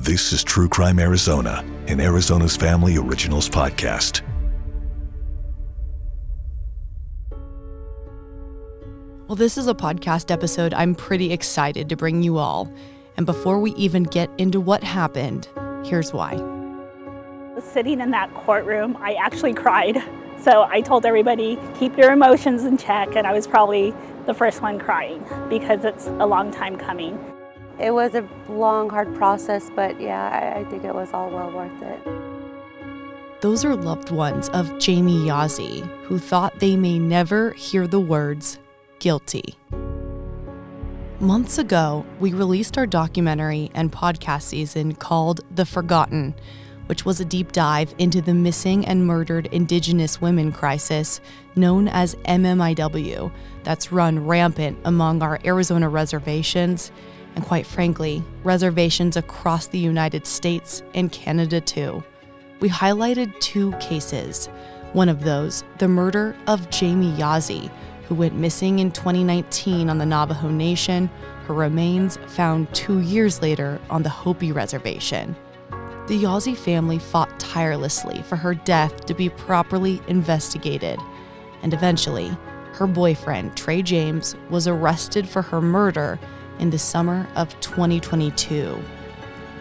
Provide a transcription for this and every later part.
This is True Crime Arizona, an Arizona's Family Originals podcast. Well, this is a podcast episode I'm pretty excited to bring you all. And before we even get into what happened, here's why. Sitting in that courtroom, I actually cried. So I told everybody, keep your emotions in check, and I was probably the first one crying because it's a long time coming. It was a long, hard process, but yeah, I think it was all well worth it. Those are loved ones of Jamie Yazzie, who thought they may never hear the words guilty. Months ago, we released our documentary and podcast season called The Forgotten, which was a deep dive into the missing and murdered Indigenous women crisis known as MMIW that's run rampant among our Arizona reservations, and quite frankly, reservations across the United States and Canada too. We highlighted two cases. One of those, the murder of Jamie Yazzie, who went missing in 2019 on the Navajo Nation, her remains found 2 years later on the Hopi Reservation. The Yazzie family fought tirelessly for her death to be properly investigated, and eventually, her boyfriend, Trey James, was arrested for her murder in the summer of 2022.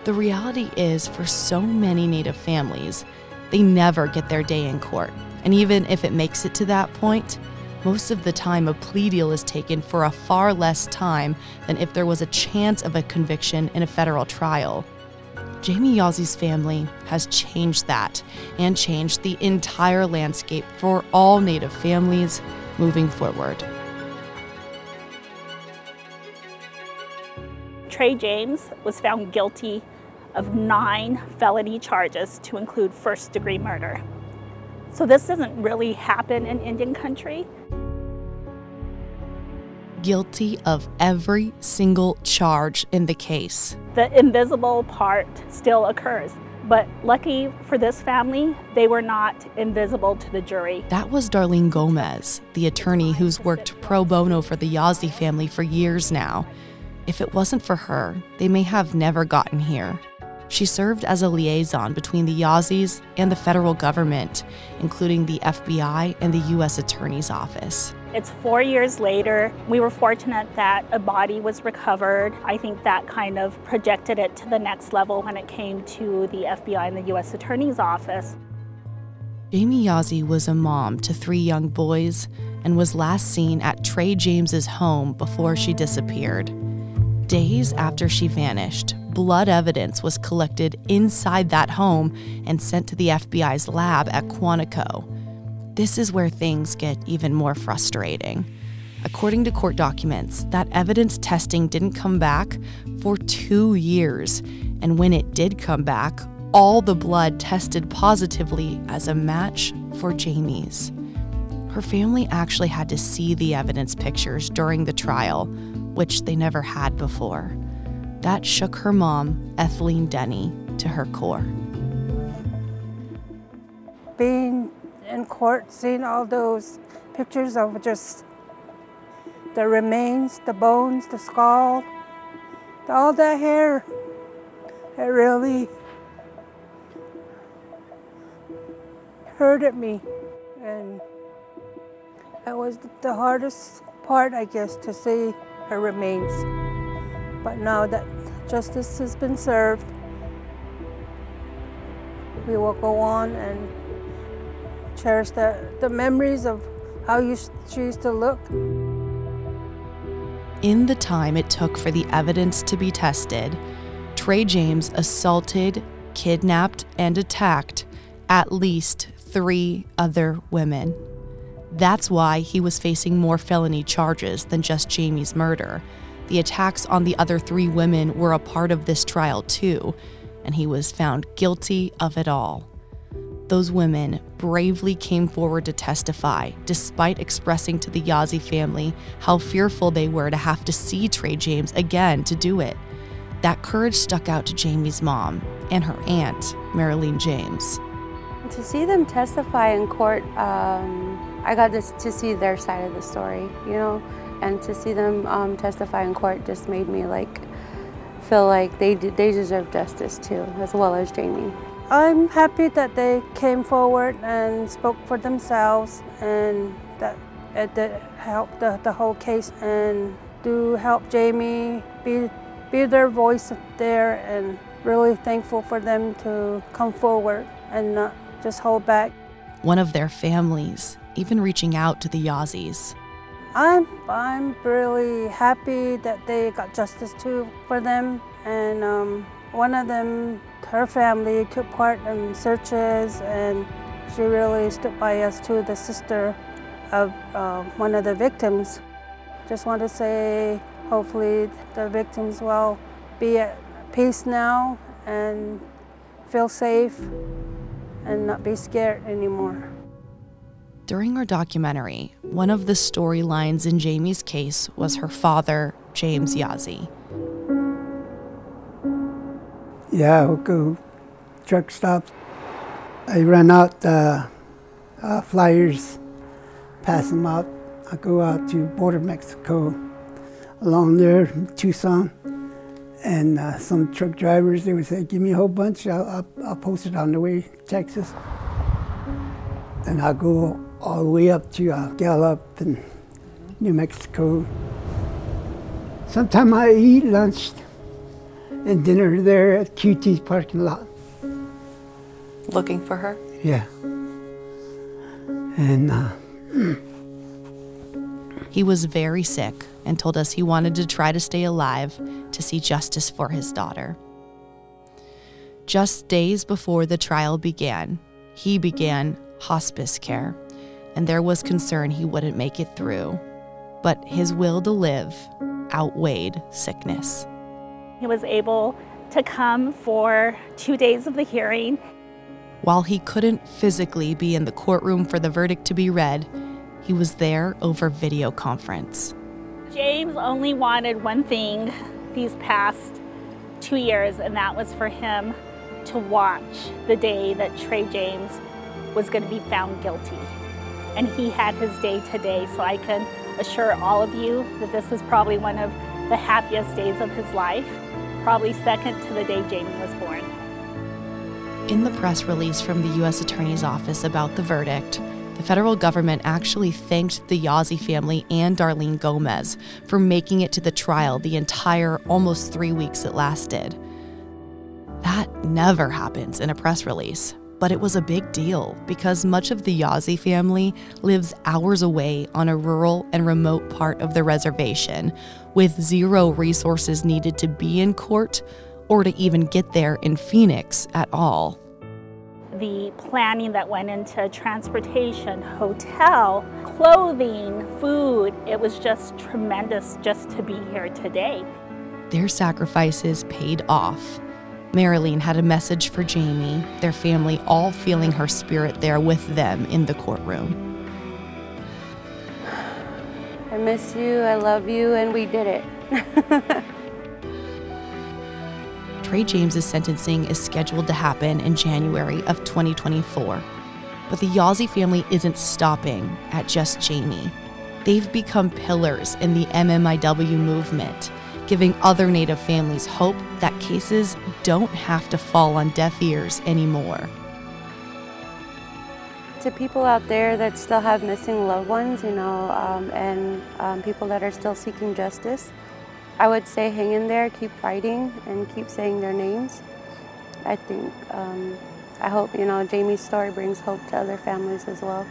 The reality is, for so many Native families, they never get their day in court. And even if it makes it to that point, most of the time a plea deal is taken for a far less time than if there was a chance of a conviction in a federal trial. Jamie Yazzie's family has changed that and changed the entire landscape for all Native families moving forward. Trey James was found guilty of 9 felony charges to include first-degree murder. So this doesn't really happen in Indian country. Guilty of every single charge in the case. The invisible part still occurs, but lucky for this family, they were not invisible to the jury. That was Darlene Gomez, the attorney who's worked pro bono for the Yazzie family for years now. If it wasn't for her, they may have never gotten here. She served as a liaison between the Yazzies and the federal government, including the FBI and the U.S. Attorney's Office. It's 4 years later. We were fortunate that a body was recovered. I think that kind of projected it to the next level when it came to the FBI and the U.S. Attorney's Office. Jamie Yazzie was a mom to 3 young boys and was last seen at Trey James's home before she disappeared. Days after she vanished, blood evidence was collected inside that home and sent to the FBI's lab at Quantico. This is where things get even more frustrating. According to court documents, that evidence testing didn't come back for 2 years, and when it did come back, all the blood tested positively as a match for Jamie's. Her family actually had to see the evidence pictures during the trial, which they never had before. That shook her mom, Ethelene Denny, to her core. Being in court, seeing all those pictures of just the remains, the bones, the skull, all that hair, it really hurted me. And that was the hardest part, I guess, to see her remains. But now that justice has been served, we will go on and cherish the memories of how she used to look. In the time it took for the evidence to be tested, Trey James assaulted, kidnapped, and attacked at least 3 other women. That's why he was facing more felony charges than just Jamie's murder. The attacks on the other 3 women were a part of this trial too, and he was found guilty of it all. Those women bravely came forward to testify, despite expressing to the Yazzie family how fearful they were to have to see Trey James again to do it. That courage stuck out to Jamie's mom and her aunt, Marilyn James. To see them testify in court, I got to see their side of the story, you know, and to see them testify in court just made me like feel like they deserve justice too, as well as Jamie. I'm happy that they came forward and spoke for themselves, and that it did help the whole case, and to help Jamie be their voice there, and really thankful for them to come forward and not just hold back. One of their families even reaching out to the Yazzies. I'm really happy that they got justice too for them, and one of them, her family took part in searches, and she really stood by us too, the sister of one of the victims. Just want to say, hopefully the victims will be at peace now and feel safe and not be scared anymore. During our documentary, one of the storylines in Jamie's case was her father, James Yazzie. Yeah, I'll go truck stops. I run out flyers, pass them out. I go out to border Mexico, along there, Tucson, and some truck drivers, they would say, give me a whole bunch, I'll post it on the way to Texas. And I'll go all the way up to Gallup and New Mexico. Sometimes I eat lunch and dinner there at QT's parking lot. Looking for her? Yeah. And he was very sick and told us he wanted to try to stay alive to see justice for his daughter. Just days before the trial began, he began hospice care, and there was concern he wouldn't make it through. But his will to live outweighed sickness. He was able to come for 2 days of the hearing. While he couldn't physically be in the courtroom for the verdict to be read, he was there over video conference. James only wanted one thing these past 2 years, and that was for him to watch the day that Trey James was going to be found guilty. And he had his day today, so I can assure all of you that this is probably one of the happiest days of his life, probably second to the day Jamie was born. In the press release from the U.S. Attorney's Office about the verdict, the federal government actually thanked the Yazzie family and Darlene Gomez for making it to the trial the entire almost 3 weeks it lasted. That never happens in a press release, but it was a big deal because much of the Yazzie family lives hours away on a rural and remote part of the reservation with zero resources needed to be in court or to even get there in Phoenix at all. The planning that went into transportation, hotel, clothing, food, it was just tremendous just to be here today. Their sacrifices paid off. Marilyn had a message for Jamie, their family all feeling her spirit there with them in the courtroom. I miss you, I love you, and we did it. Trey James's sentencing is scheduled to happen in January of 2024. But the Yazzie family isn't stopping at just Jamie. They've become pillars in the MMIW movement, giving other Native families hope that cases don't have to fall on deaf ears anymore. To people out there that still have missing loved ones, and people that are still seeking justice, I would say hang in there, keep fighting, and keep saying their names. I think, I hope, Jamie's story brings hope to other families as well.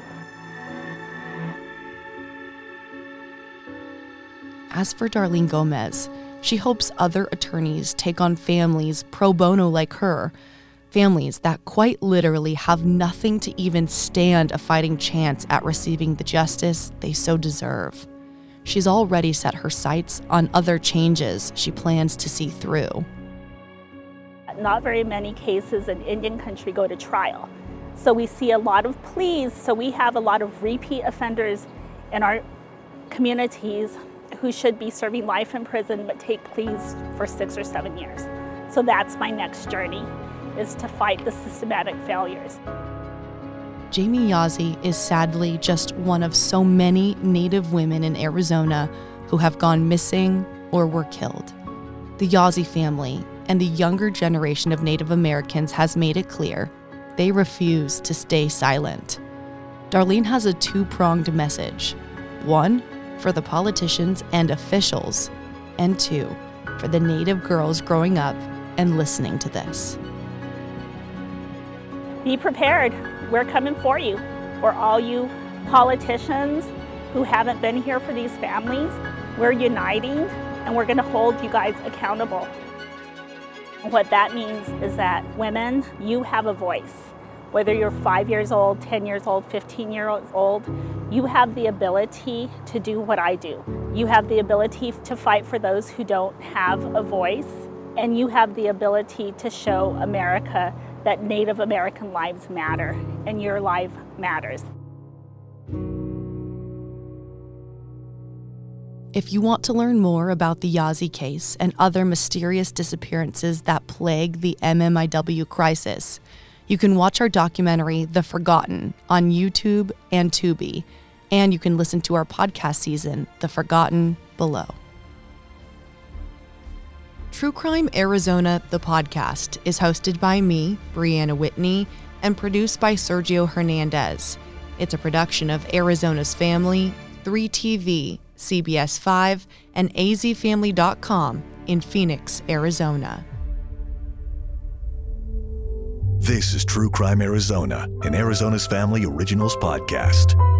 As for Darlene Gomez, she hopes other attorneys take on families pro bono like her, families that quite literally have nothing to even stand a fighting chance at receiving the justice they so deserve. She's already set her sights on other changes she plans to see through. Not very many cases in Indian country go to trial. So we see a lot of pleas, so we have a lot of repeat offenders in our communities who should be serving life in prison but take pleas for 6 or 7 years. So that's my next journey, is to fight the systematic failures. Jamie Yazzie is sadly just one of so many Native women in Arizona who have gone missing or were killed. The Yazzie family and the younger generation of Native Americans has made it clear they refuse to stay silent. Darlene has a two-pronged message. One, for the politicians and officials, and two, for the Native girls growing up and listening to this. Be prepared. We're coming for you. For all you politicians who haven't been here for these families, we're uniting and we're going to hold you guys accountable. What that means is that women, you have a voice. Whether you're 5 years old, 10 years old, 15 years old, you have the ability to do what I do. You have the ability to fight for those who don't have a voice, and you have the ability to show America that Native American lives matter and your life matters. If you want to learn more about the Yazzie case and other mysterious disappearances that plague the MMIW crisis, you can watch our documentary, The Forgotten, on YouTube and Tubi, and you can listen to our podcast season, The Forgotten, below. True Crime Arizona, the podcast, is hosted by me, Brianna Whitney, and produced by Sergio Hernandez. It's a production of Arizona's Family, 3TV, CBS 5, and azfamily.com in Phoenix, Arizona. This is True Crime Arizona, an Arizona's Family Originals podcast.